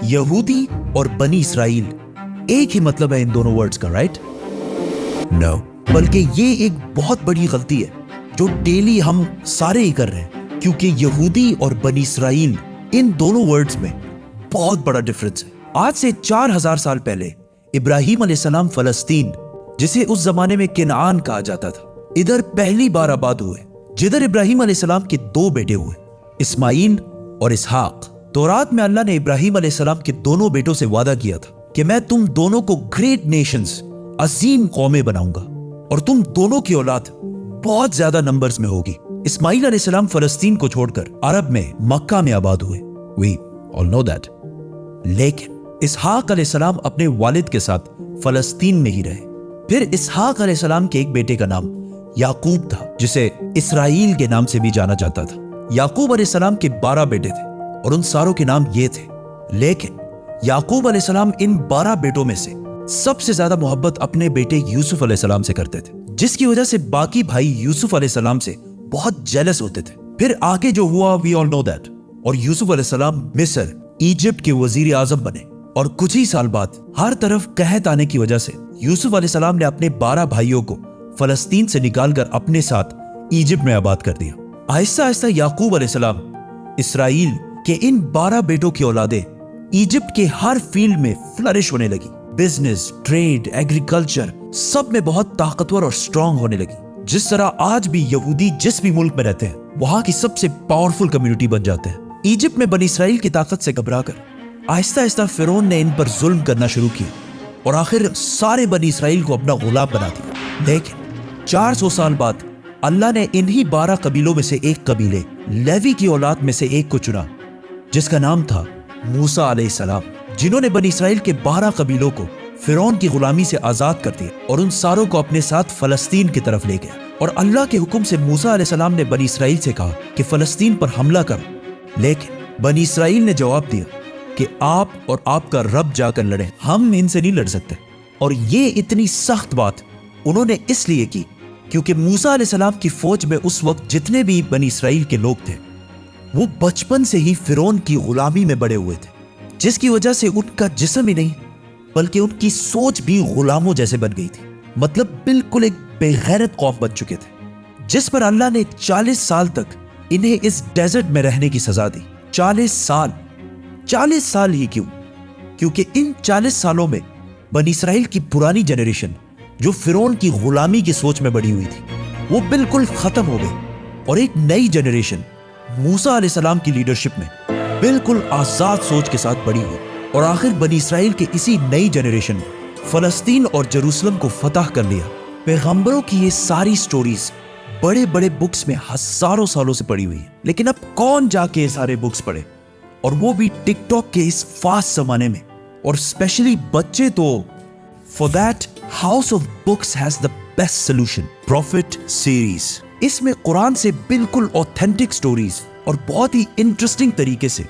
यहूदी और बनी इसराइल एक ही मतलब है इन दोनों वर्ड्स का, राइट? नो, बल्कि ये एक बहुत बड़ी गलती है जो डेली हम सारे ही कर रहे हैं, क्योंकि यहूदी और बनी इसराइल इन दोनों वर्ड्स में बहुत बड़ा डिफरेंस है। आज से 4000 साल पहले इब्राहिम अलैहिस्सलाम फलस्तीन, जिसे उस जमाने में किनान कहा जाता था, इधर पहली बार आबाद हुए, जिधर इब्राहिम अलैहिस्सलाम के 2 बेटे हुए, इस्माइल और इसहाक। तौरात में अल्लाह ने इब्राहिम अलैहिस्सलाम के दोनों बेटों से वादा किया था कि मैं तुम दोनों को ग्रेट नेशंस, अजीम कौमें बनाऊंगा और तुम दोनों की औलाद बहुत ज्यादा नंबर्स में होगी। इस्माइल अलैहिस्सलाम फलस्तीन को छोड़कर अरब में मक्का में आबाद हुए, वी ऑल नो दैट। लेकिन इसहाक अलैहिस्सलाम अपने वालिद के साथ फलस्तीन में ही रहे। फिर इसहाक अलैहिस्सलाम के एक बेटे का नाम याकूब था, जिसे इसराइल के नाम से भी जाना जाता था। याकूब अलैहिस्सलाम के 12 बेटे थे और उन सारों के नाम ये थे। लेकिन याकूब अलैहिस्सलाम इन 12 बेटों में से सबसे ज्यादा मोहब्बत अपने बेटे यूसुफ अलैहिस्सलाम से करते थे, जिसकी वजह से बाकी भाई यूसुफ अलैहिस्सलाम से बहुत जेलस होते थे। फिर आगे जो हुआ वी ऑल नो दैट, और यूसुफ अलैहिस्सलाम मिस्र, इजिप्ट के वजीर आजम बने। और कुछ ही साल बाद हर तरफ कहत आने की वजह से यूसुफ अलैहिस्सलाम ने अपने 12 भाइयों को फलस्तीन से निकालकर अपने साथ इजिप्ट में आबाद कर दिया। आहिस्ता आहिस्ता याकूब अलैहिस्सलाम इसराइल के इन 12 बेटों की औलादें इजिप्ट के हर फील्ड में फ्लरिश होने लगी। बिजनेस, ट्रेड, एग्रीकल्चर, सब में बहुत ताकतवर और स्ट्रांग होने लगी। जिस तरह आज भी यहूदी जिस भी मुल्क में रहते हैं वहां की सबसे पावरफुल कम्युनिटी बन जाते हैं। इजिप्ट में बनी इसराइल की ताकत से घबराकर आहिस्ता आहिस्ता फिरौन ने इन पर जुल्म करना शुरू किया और आखिर सारे बनी इसराइल को अपना गुलाम बना दिया। लेकिन 400 साल बाद अल्लाह ने इन्हीं 12 कबीलों में से एक कबीले लेवी की औलाद में से एक को चुना, जिसका नाम था मूसा अलैहिस्सलाम, जिन्होंने बनी इसराइल के 12 कबीलों को फिरौन की गुलामी से आजाद कर दिया और उन सारों को अपने साथ फलस्तीन की तरफ ले गया। और अल्लाह के हुक्म से मूसा अलैहिस्सलाम ने बनी इसराइल से कहा कि फलस्तीन पर हमला करो। लेकिन बनी इसराइल ने जवाब दिया कि आप और आपका रब जाकर लड़ें, हम इनसे नहीं लड़ सकते। और ये इतनी सख्त बात उन्होंने इसलिए की क्योंकि मूसा अलैहिस्सलाम की फौज में उस वक्त जितने भी बनी इसराइल के लोग थे वो बचपन से ही फिरौन की गुलामी में बड़े हुए थे, जिसकी वजह से उनका जिस्म ही नहीं बल्कि उनकी सोच भी गुलामों जैसे बन गई थी। मतलब बिल्कुल एक बेगैरत कौम बन चुके थे, जिस पर अल्लाह ने 40 साल तक इन्हें इस डेजर्ट में रहने की सजा दी। 40 साल ही क्यों? क्योंकि इन 40 सालों में बनी इसराइल की पुरानी जनरेशन जो फिरौन की गुलामी की सोच में बड़ी हुई थी वो बिल्कुल खत्म हो गई और एक नई जनरेशन मूसा अलैहिस्सलाम की लीडरशिप में बिल्कुल आजाद सोच के साथ बड़ी हुई। और आखिर बनी इसराइल के इसी नई जनरेशन ने फलस्तीन और जेरूसलम को फतह कर लिया। पैगंबरों की ये सारी स्टोरीज बड़े बड़े बुक्स में हजारों सालों से पड़ी हुई है, लेकिन अब कौन जाके ये सारे बुक्स पढ़े, और वो भी टिकटॉक के इस फास्ट जमाने में, और स्पेशली बच्चे। तो for that house of books has the best solution, profit series. इसमें कुरान से बिल्कुल ऑथेंटिक स्टोरीज और बहुत ही इंटरेस्टिंग तरीके से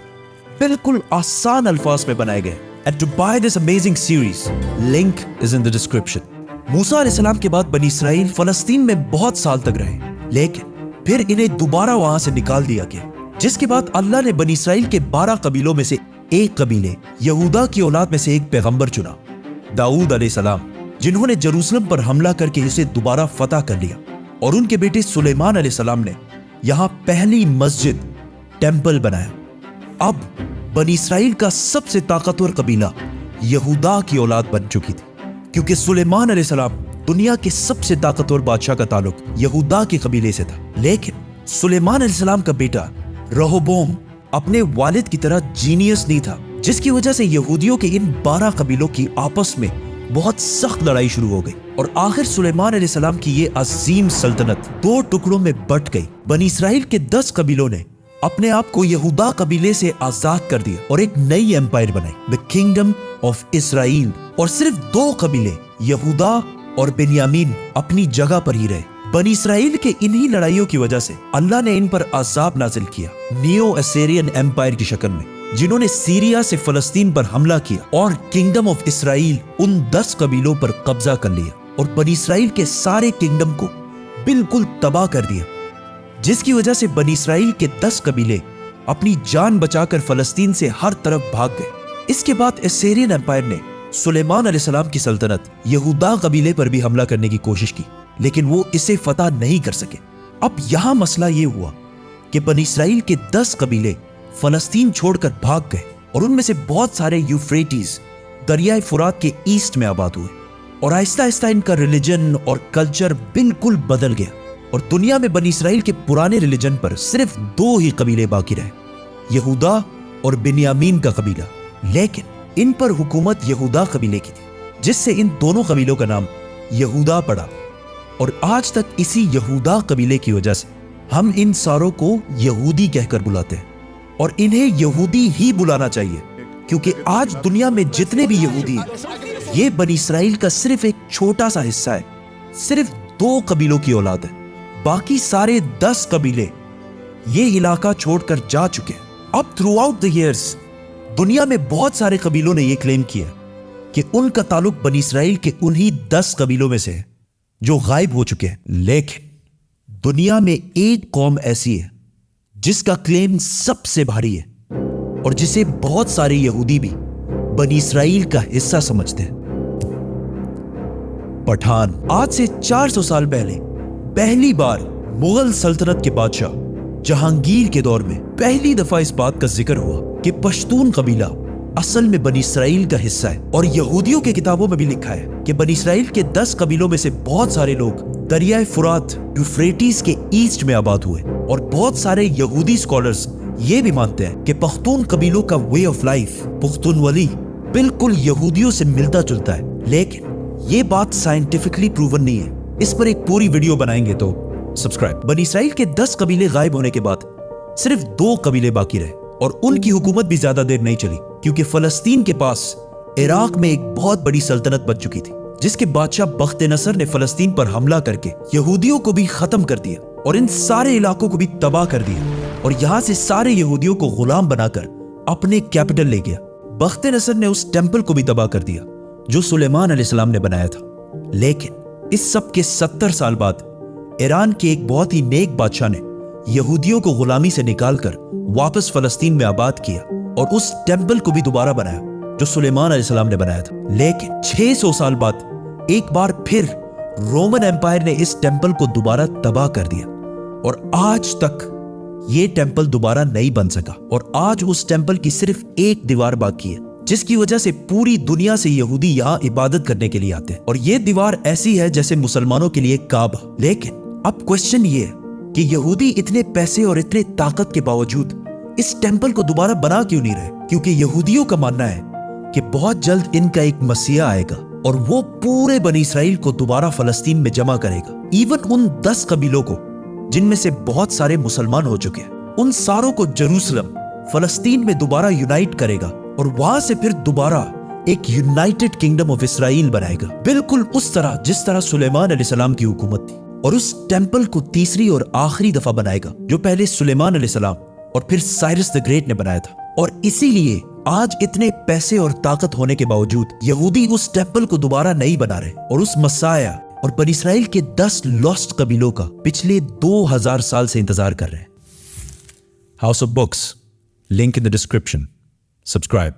बिल्कुल आसान अल्फाज में बनाए गए। And to buy this amazing series, link is in the description. मूसा अलैहिस्सलाम के बाद बनी इसराइल फलस्तीन में बहुत साल तक रहे, लेकिन फिर इन्हें दोबारा वहां से निकाल दिया गया, जिसके बाद अल्लाह ने बनी इसराइल के 12 कबीलों में से एक कबीले यहूदा की औलाद में से एक पैगंबर चुना, दाऊद अलैहिस्सलाम, जिन्होंने जेरूसलम पर हमला करके इसे दोबारा फतह कर लिया। और उनके बेटे सुलेमान अलैहिस्सलाम ने यहाँ पहली मस्जिद, टेंपल बनाया। अब बनी इसराइल का सबसे ताकतवर कबीला यहूदा की औलाद बन चुकी थी, क्योंकि सुलेमान अलैहिस्सलाम दुनिया के सबसे ताकतवर बादशाह का ताल्लुक यहूदा के कबीले से था। लेकिन सुलेमान अलैहिस्सलाम का बेटा रहोबोम अपने वालिद की तरह जीनियस नहीं था, जिसकी वजह से यहूदियों के इन 12 कबीलों की आपस में बहुत सख्त लड़ाई शुरू हो गई और आखिर सुलेमान अलैहिस्सलाम की ये अजीम सल्तनत 2 टुकड़ों में बट गई। बनी इसराइल के 10 कबीलों ने अपने आप को यहूदा कबीले से आजाद कर दिया और एक नई एम्पायर बनाई, द किंगडम ऑफ इसराइल। और सिर्फ 2 कबीले यहूदा और बेन्यामीन अपनी जगह पर ही रहे। बनी इसराइल के इन्हीं लड़ाइयों की वजह से अल्लाह ने इन पर अजाब नाजिल किया नियो असेरियन एम्पायर की शक्ल में, जिन्होंने सीरिया से फलस्तीन पर हमला किया और किंगडम ऑफ इसराइल उन 10 कबीलों पर कब्जा कर लिया और बनी इसराइल के सारे किंगडम को बिल्कुल तबाह कर दिया, जिसकी वजह से बनी इसराइल के 10 कबीले अपनी जान बचाकर फलस्तीन से हर तरफ भाग गए। इसके बाद एसेरियन एम्पायर ने सुलेमान अलैहिस्सलाम की सल्तनत यहूदा कबीले पर भी हमला करने की कोशिश की, लेकिन वो इसे फतह नहीं कर सके। अब यहां मसला ये हुआ कि बनी इसराइल के 10 कबीले फलस्तीन छोड़कर भाग गए और उनमें से बहुत सारे यूफ्रेटिस दरियाए फुरात के ईस्ट में आबाद हुए और आहिस्ता आहिस्ता इनका रिलीजन और कल्चर बिल्कुल बदल गया और दुनिया में बनी इसराइल के पुराने रिलीजन पर सिर्फ 2 ही कबीले बाकी रहे, यहूदा और बिन्यामीन का कबीला। लेकिन इन पर हुकूमत यहूदा कबीले की थी, जिससे इन दोनों कबीलों का नाम यहूदा पड़ा और आज तक इसी यहूदा कबीले की वजह से हम इन सारों को यहूदी कहकर बुलाते हैं और इन्हें यहूदी ही बुलाना चाहिए, क्योंकि आज दुनिया में जितने भी यहूदी हैं, ये बनी इसराइल का सिर्फ एक छोटा सा हिस्सा है। सिर्फ 2 कबीलों की औलाद है, बाकी सारे 10 कबीले ये इलाका छोड़कर जा चुके हैं। अब थ्रू आउट द ईयर्स दुनिया में बहुत सारे कबीलों ने यह क्लेम किया कि उनका ताल्लुक बनी इसराइल के उन्हीं 10 कबीलों में से है जो गायब हो चुके हैं। लेकिन दुनिया में एक कौम ऐसी है जिसका क्लेम सबसे भारी है और जिसे बहुत सारे यहूदी भी बनी इसराइल का हिस्सा समझते हैं, पठान। आज से 400 साल पहले पहली बार मुगल सल्तनत के बादशाह जहांगीर के दौर में पहली दफा इस बात का जिक्र हुआ कि पश्तून कबीला असल में बनी इसराइल का हिस्सा है। और यहूदियों के किताबों में भी लिखा है कि बनी इसराइल के 10 कबीलों में से बहुत सारे लोग दरियाए फुरात यूफ्रेटिस के ईस्ट में आबाद हुए और बहुत सारे यहूदी स्कॉलर्स ये भी मानते हैं कि पख्तून कबीलों का वे ऑफ लाइफ पुख्तूनवली बिल्कुल यहूदियों से मिलता जुलता है। लेकिन ये बात साइंटिफिकली प्रूवन नहीं है। इस पर एक पूरी वीडियो बनाएंगे, तो सब्सक्राइब। बनी इसराइल के 10 कबीले गायब होने के बाद सिर्फ 2 कबीले बाकी रहे और उनकी हुकूमत भी ज्यादा देर नहीं चली, क्योंकि फलस्तीन के पास इराक में एक बहुत बड़ी सल्तनत बन चुकी थी, जिसके बादशाह बख्त नसर ने फलस्तीन पर हमला करके यहूदियों को भी खत्म कर दिया और इन सारे इलाकों को भी तबाह कर दिया और यहां से सारे यहूदियों को गुलाम बनाकर अपने कैपिटल ले गया। बख्त नसर ने उस टेंपल को भी तबाह कर दिया जो सुलेमान अलैहिस्सलाम ने बनाया था। लेकिन इस सब के 70 साल बाद ईरान के एक बहुत ही नेक बादशाह ने यहूदियों को गुलामी से निकालकर वापस फलस्तीन में आबाद किया और उस टेंपल को भी दोबारा बनाया जो सुलेमान अलैहिस्सलाम ने बनाया था। लेकिन 600 साल बाद एक बार फिर रोमन एम्पायर ने इस टेंपल को दोबारा तबाह कर दिया और आज तक ये टेंपल दोबारा नहीं बन सका और आज उस टेंपल की सिर्फ एक दीवार बाकी है, जिसकी वजह से पूरी दुनिया से यहूदी यहाँ इबादत करने के लिए आते हैं और ये दीवार ऐसी है जैसे मुसलमानों के लिए काबा। लेकिन अब क्वेश्चन ये है कि यहूदी इतने पैसे और इतने ताकत के बावजूद इस टेंपल को दोबारा बना क्यों नहीं रहे? क्योंकि यहूदियों का मानना है कि बहुत जल्द इनका एक मसीहा आएगा और वो पूरे बनी इसराइल को दोबारा फलस्तीन में जमा करेगा। इवन उन 10 कबीलों को जिनमें से बहुत सारे मुसलमान हो चुके हैं, उन सारों को जेरूसलम फलस्तीन में दोबारा यूनाइट करेगा और वहां से फिर दोबारा एक यूनाइटेड किंगडम ऑफ इसराइल बनाएगा, बिल्कुल उस तरह जिस तरह सुलेमान अलैहिस्सलाम की हुकूमत थी। और उस टेंपल को तीसरी और आखिरी दफा बनाएगा जो पहले सुलेमान अलैहिस्सलाम और फिर साइरस द ग्रेट ने बनाया था। और इसीलिए आज इतने पैसे और ताकत होने के बावजूद यहूदी उस टेंपल को दोबारा नहीं बना रहे और उस मसाया और बनी इसराइल के 10 लॉस्ट कबीलों का पिछले 2000 साल से इंतजार कर रहे हैं। House of books, link in the description. Subscribe.